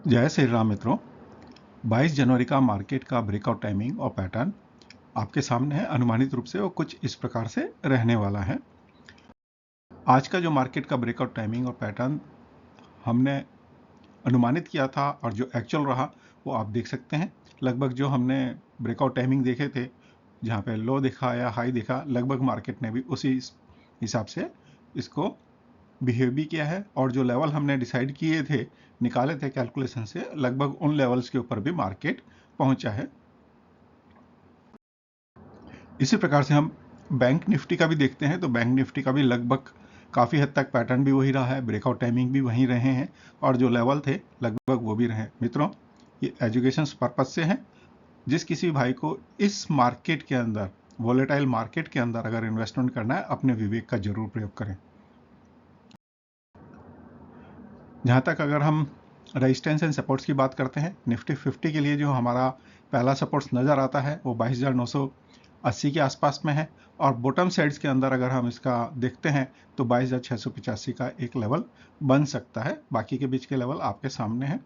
जय श्री राम मित्रों। 22 जनवरी का मार्केट का ब्रेकआउट टाइमिंग और पैटर्न आपके सामने है। अनुमानित रूप से वो कुछ इस प्रकार से रहने वाला है। आज का जो मार्केट का ब्रेकआउट टाइमिंग और पैटर्न हमने अनुमानित किया था और जो एक्चुअल रहा वो आप देख सकते हैं। लगभग जो हमने ब्रेकआउट टाइमिंग देखे थे, जहाँ पे लो देखा या हाई देखा, लगभग मार्केट ने भी उसी हिसाब से इसको बिहेव भी किया है। और जो लेवल हमने डिसाइड किए थे, निकाले थे कैलकुलेशन से, लगभग उन लेवल्स के ऊपर भी मार्केट पहुंचा है। इसी प्रकार से हम बैंक निफ्टी का भी देखते हैं, तो बैंक निफ्टी का भी लगभग काफ़ी हद तक पैटर्न भी वही रहा है, ब्रेकआउट टाइमिंग भी वही रहे हैं और जो लेवल थे लगभग वो भी रहे। मित्रों, ये एजुकेशन पर्पज से है। जिस किसी भाई को इस मार्केट के अंदर, वोलेटाइल मार्केट के अंदर अगर इन्वेस्टमेंट करना है, अपने विवेक का जरूर प्रयोग करें। जहाँ तक अगर हम रेजिस्टेंस एंड सपोर्ट्स की बात करते हैं, निफ्टी 50 के लिए जो हमारा पहला सपोर्ट्स नज़र आता है वो 22,980 के आसपास में है। और बॉटम साइड्स के अंदर अगर हम इसका देखते हैं तो 22,685 का एक लेवल बन सकता है। बाकी के बीच के लेवल आपके सामने हैं।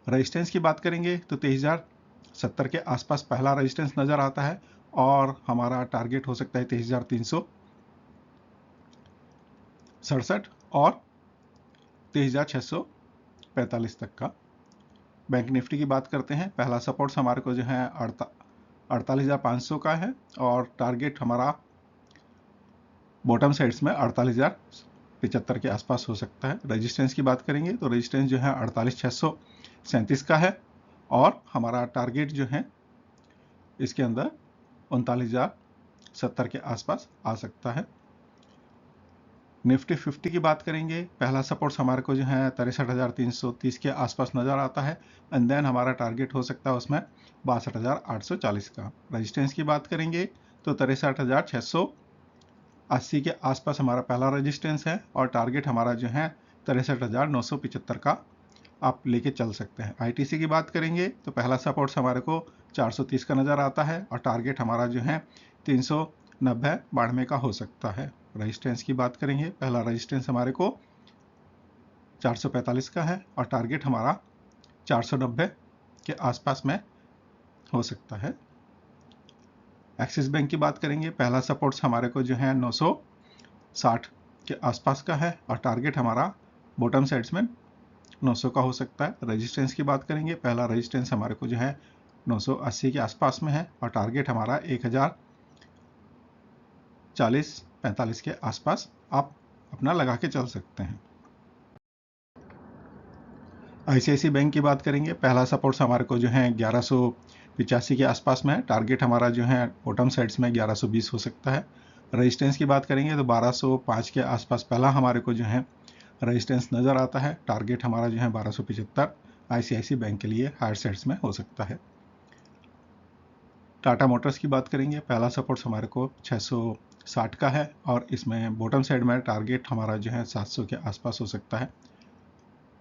रेजिस्टेंस की बात करेंगे तो 23,070 के आसपास पहला रेजिस्टेंस नज़र आता है और हमारा टारगेट हो सकता है 23,367 और 23,645 तक का। बैंक निफ्टी की बात करते हैं, पहला सपोर्ट्स हमारे को जो है 48,500 का है और टारगेट हमारा बॉटम साइड्स में 48,075 के आसपास हो सकता है। रेजिस्टेंस की बात करेंगे तो रेजिस्टेंस जो है 48,637 का है और हमारा टारगेट जो है इसके अंदर 39,070 के आसपास आ सकता है। निफ्टी 50 की बात करेंगे, पहला सपोर्ट्स हमारे को जो है 63,330 के आसपास नज़र आता है एंड देन हमारा टारगेट हो सकता है उसमें 62,840 का। रेजिस्टेंस की बात करेंगे तो 63,680 के आसपास हमारा पहला रेजिस्टेंस है और टारगेट हमारा जो है 63,975 का आप लेके चल सकते हैं। आईटीसी की बात करेंगे तो पहला सपोर्ट्स हमारे को 430 का नज़र आता है और टारगेट हमारा जो है 390 का हो सकता है। रेजिस्टेंस की बात करेंगे, पहला रेजिस्टेंस हमारे को 445 का है और टारगेट हमारा 490 के आसपास में हो सकता है। एक्सिस बैंक की बात करेंगे, पहला सपोर्ट्स हमारे को जो है 960 के आसपास का है और टारगेट हमारा बॉटम साइड्स में 900 का हो सकता है। रेजिस्टेंस की बात करेंगे, पहला रेजिस्टेंस हमारे को जो है 980 के आसपास में है और टारगेट हमारा 1040-45 के आसपास आप अपना लगा के चल सकते हैं। आईसीआईसी बैंक की बात करेंगे, पहला सपोर्ट्स हमारे को जो है 1185 के आसपास में है, टारगेट हमारा जो है बॉटम साइड्स में 1120 हो सकता है। रेजिस्टेंस की बात करेंगे तो 1205 के आसपास पहला हमारे को जो है रेजिस्टेंस नज़र आता है, टारगेट हमारा जो है 1275 आईसीआईसी बैंक के लिए हायर साइड्स में हो सकता है। टाटा मोटर्स की बात करेंगे, पहला सपोर्ट्स हमारे को 660 का है और इसमें बॉटम साइड में टारगेट हमारा जो है 700 के आसपास हो सकता है।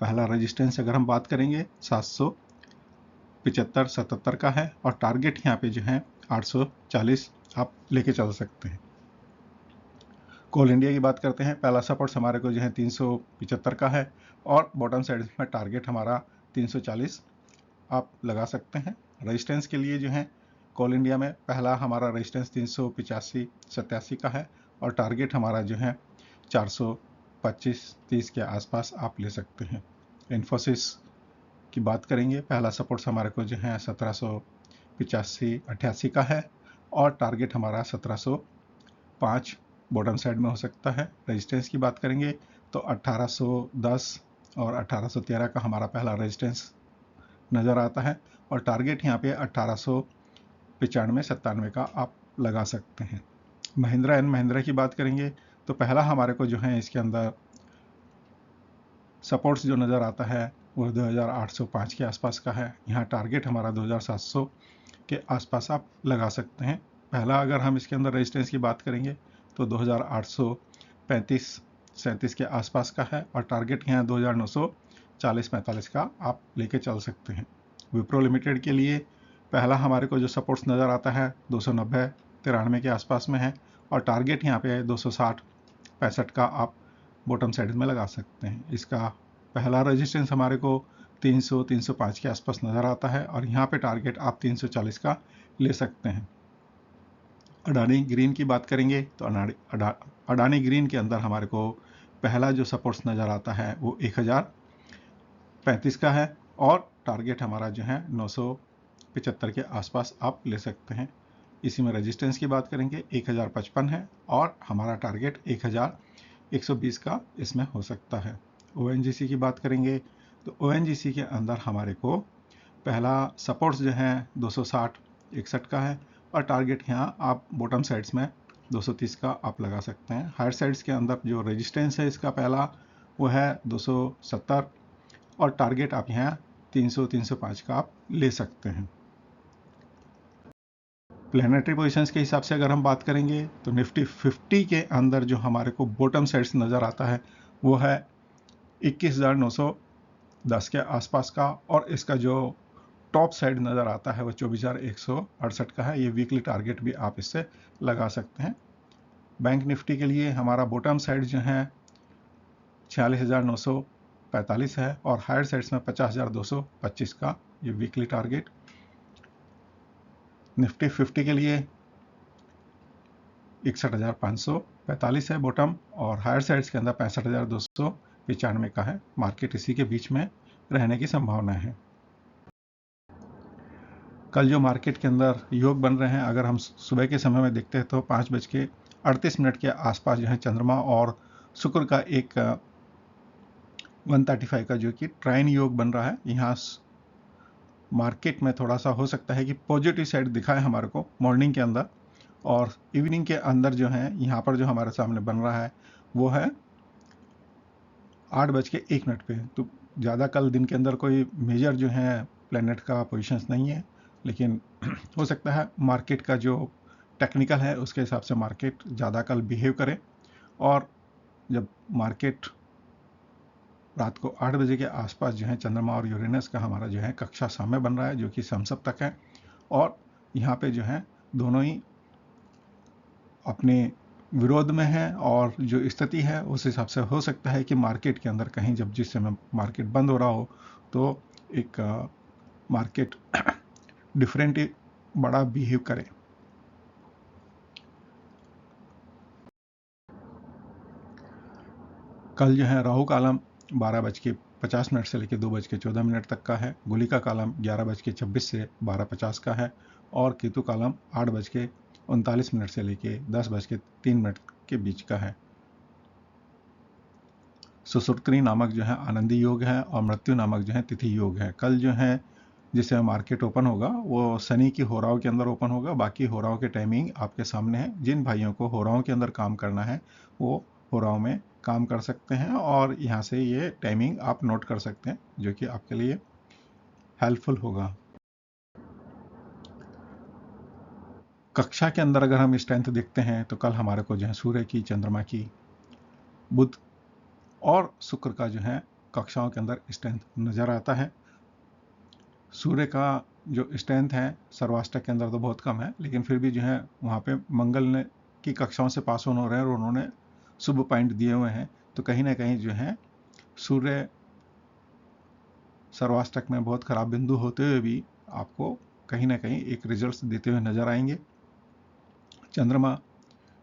पहला रेजिस्टेंस अगर हम बात करेंगे 775-77 का है और टारगेट यहाँ पे जो है 840 आप लेके चल सकते हैं। कोल इंडिया की बात करते हैं, पहला सपोर्ट्स हमारे को जो है 375 का है और बॉटम साइड में टारगेट हमारा 340 आप लगा सकते हैं। रेजिस्टेंस के लिए जो है कोल इंडिया में पहला हमारा रेजिस्टेंस 385-87 का है और टारगेट हमारा जो है 425-30 के आसपास आप ले सकते हैं। इन्फोसिस की बात करेंगे, पहला सपोर्ट्स हमारे को जो है 1785-88 का है और टारगेट हमारा 1705 बॉटम साइड में हो सकता है। रेजिस्टेंस की बात करेंगे तो 1810 और 1813 का हमारा पहला रेजिस्टेंस नज़र आता है और टारगेट यहाँ पे 1895-97 का आप लगा सकते हैं। महिंद्रा एंड महिंद्रा की बात करेंगे तो पहला हमारे को जो है इसके अंदर सपोर्ट्स जो नज़र आता है वो 2805 के आसपास का है। यहाँ टारगेट हमारा 2700 के आसपास आप लगा सकते हैं। पहला अगर हम इसके अंदर रेजिस्टेंस की बात करेंगे तो 2835-37 के आसपास का है और टारगेट यहाँ 2940-45 का आप लेके चल सकते हैं। विप्रो लिमिटेड के लिए पहला हमारे को जो सपोर्ट्स नज़र आता है 290-93 के आसपास में है और टारगेट यहाँ पे 260-65 का आप बॉटम साइड में लगा सकते हैं। इसका पहला रेजिस्टेंस हमारे को 300-305 के आसपास नज़र आता है और यहाँ पे टारगेट आप 340 का ले सकते हैं। अडानी ग्रीन की बात करेंगे तो अडानी ग्रीन के अंदर हमारे को पहला जो सपोर्ट्स नज़र आता है वो 1035 का है और टारगेट हमारा जो है 975 के आसपास आप ले सकते हैं। इसी में रेजिस्टेंस की बात करेंगे 1055 है और हमारा टारगेट 1120 का इसमें हो सकता है। ONGC की बात करेंगे तो ONGC के अंदर हमारे को पहला सपोर्ट्स जो है 260-61 का है और टारगेट यहाँ आप बॉटम साइड्स में 230 का आप लगा सकते हैं। हायर साइड्स के अंदर जो रेजिस्टेंस है इसका पहला वो है 270 और टारगेट आप यहाँ 300-305 का आप ले सकते हैं। प्लानिटरी पोजीशंस के हिसाब से अगर हम बात करेंगे तो निफ्टी 50 के अंदर जो हमारे को बॉटम साइड्स नज़र आता है वो है 21,910 के आसपास का और इसका जो टॉप साइड नज़र आता है वो 24,168 का है। ये वीकली टारगेट भी आप इससे लगा सकते हैं। बैंक निफ्टी के लिए हमारा बॉटम साइड जो है 46,945 है और हायर साइड्स में 50,225 का ये वीकली टारगेट। निफ्टी 50 के लिए 61,545 है बॉटम और हायर साइड्स के अंदर 65,295 का है। मार्केट इसी के बीच में रहने की संभावना है। कल जो मार्केट के अंदर योग बन रहे हैं अगर हम सुबह के समय में देखते हैं तो 5:38 के आसपास जो है चंद्रमा और शुक्र का एक 135 का जो कि ट्राइन योग बन रहा है। यहाँ मार्केट में थोड़ा सा हो सकता है कि पॉजिटिव साइड दिखाए हमारे को मॉर्निंग के अंदर और इवनिंग के अंदर जो है यहाँ पर जो हमारे सामने बन रहा है वो है 8:01 पे। तो ज़्यादा कल दिन के अंदर कोई मेजर जो है प्लैनेट का पोजीशंस नहीं है, लेकिन हो सकता है मार्केट का जो टेक्निकल है उसके हिसाब से मार्केट ज़्यादा कल बिहेव करे और जब मार्केट रात को 8 बजे के आसपास जो है चंद्रमा और यूरेनस का हमारा जो है कक्षा सामने बन रहा है जो कि समसप तक है और यहाँ पे जो है दोनों ही अपने विरोध में है और जो स्थिति है उस हिसाब से हो सकता है कि मार्केट के अंदर कहीं जब जिस समय मार्केट बंद हो रहा हो तो एक मार्केट डिफरेंट बड़ा बिहेव करे। कल जो है राहु कालम 12:50 से लेकर 2:14 तक का है। गुलिका कालम 11:26 से 12:50 का है और केतु कालम 8:39 से लेकर 10:03 के बीच का है। सुश्रुतनी नामक जो है आनंदी योग है और मृत्यु नामक जो है तिथि योग है। कल जो है जिससे मार्केट ओपन होगा वो शनि की होराव के अंदर ओपन होगा। बाकी होराव के टाइमिंग आपके सामने है। जिन भाइयों को होराव के अंदर काम करना है वो होराव में काम कर सकते हैं और यहाँ से ये टाइमिंग आप नोट कर सकते हैं जो कि आपके लिए हेल्पफुल होगा। कक्षा के अंदर अगर हम स्ट्रेंथ देखते हैं तो कल हमारे को जो है सूर्य की, चंद्रमा की, बुध और शुक्र का जो है कक्षाओं के अंदर स्ट्रेंथ नज़र आता है। सूर्य का जो स्ट्रेंथ है सर्वाष्टक के अंदर तो बहुत कम है, लेकिन फिर भी जो है वहाँ पे मंगल ने की कक्षाओं से पास ऑन हो रहे हैं और उन्होंने शुभ पॉइंट दिए हुए हैं। तो कहीं ना कहीं जो है सूर्य सर्वाष्टक में बहुत खराब बिंदु होते हुए भी आपको कहीं ना कहीं एक रिजल्ट्स देते हुए नजर आएंगे। चंद्रमा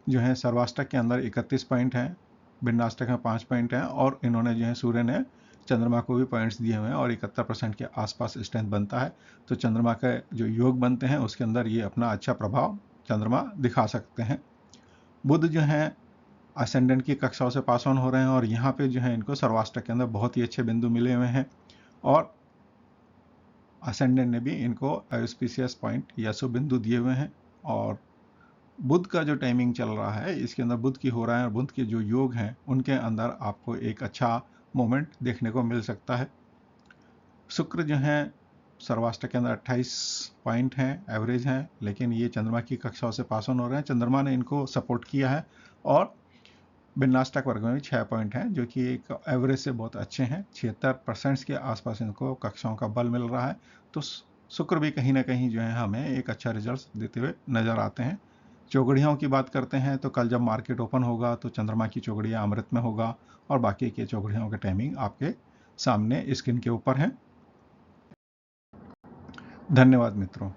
जो है सर्वाष्टक के अंदर 31 पॉइंट हैं, भिन्नाष्टक में 5 पॉइंट हैं और इन्होंने जो है सूर्य ने चंद्रमा को भी पॉइंट्स दिए हुए हैं और 71% के आसपास स्ट्रेंथ बनता है। तो चंद्रमा के जो योग बनते हैं उसके अंदर ये अपना अच्छा प्रभाव चंद्रमा दिखा सकते हैं। बुध जो है असेंडेंट की कक्षाओं से पास ऑन हो रहे हैं और यहाँ पे जो है इनको सर्वाष्टक के अंदर बहुत ही अच्छे बिंदु मिले हुए हैं और असेंडेंट ने भी इनको ऑस्पिशियस पॉइंट या शुभ बिंदु दिए हुए हैं। और बुध का जो टाइमिंग चल रहा है इसके अंदर बुध की हो रहा है और बुध के जो योग हैं उनके अंदर आपको एक अच्छा मोमेंट देखने को मिल सकता है। शुक्र जो है सर्वाष्टक के अंदर 28 पॉइंट हैं, एवरेज हैं, लेकिन ये चंद्रमा की कक्षाओं से पास ऑन हो रहे हैं। चंद्रमा ने इनको सपोर्ट किया है और भिन्नाष्टक वर्ग में भी 6 पॉइंट हैं जो कि एक एवरेज से बहुत अच्छे हैं। 76% के आसपास इनको कक्षाओं का बल मिल रहा है। तो शुक्र भी कहीं ना कहीं जो है हमें एक अच्छा रिजल्ट देते हुए नजर आते हैं। चौगड़ियों की बात करते हैं तो कल जब मार्केट ओपन होगा तो चंद्रमा की चौगड़िया अमृत में होगा और बाकी के चौगड़ियों के टाइमिंग आपके सामने स्क्रीन के ऊपर हैं। धन्यवाद मित्रों।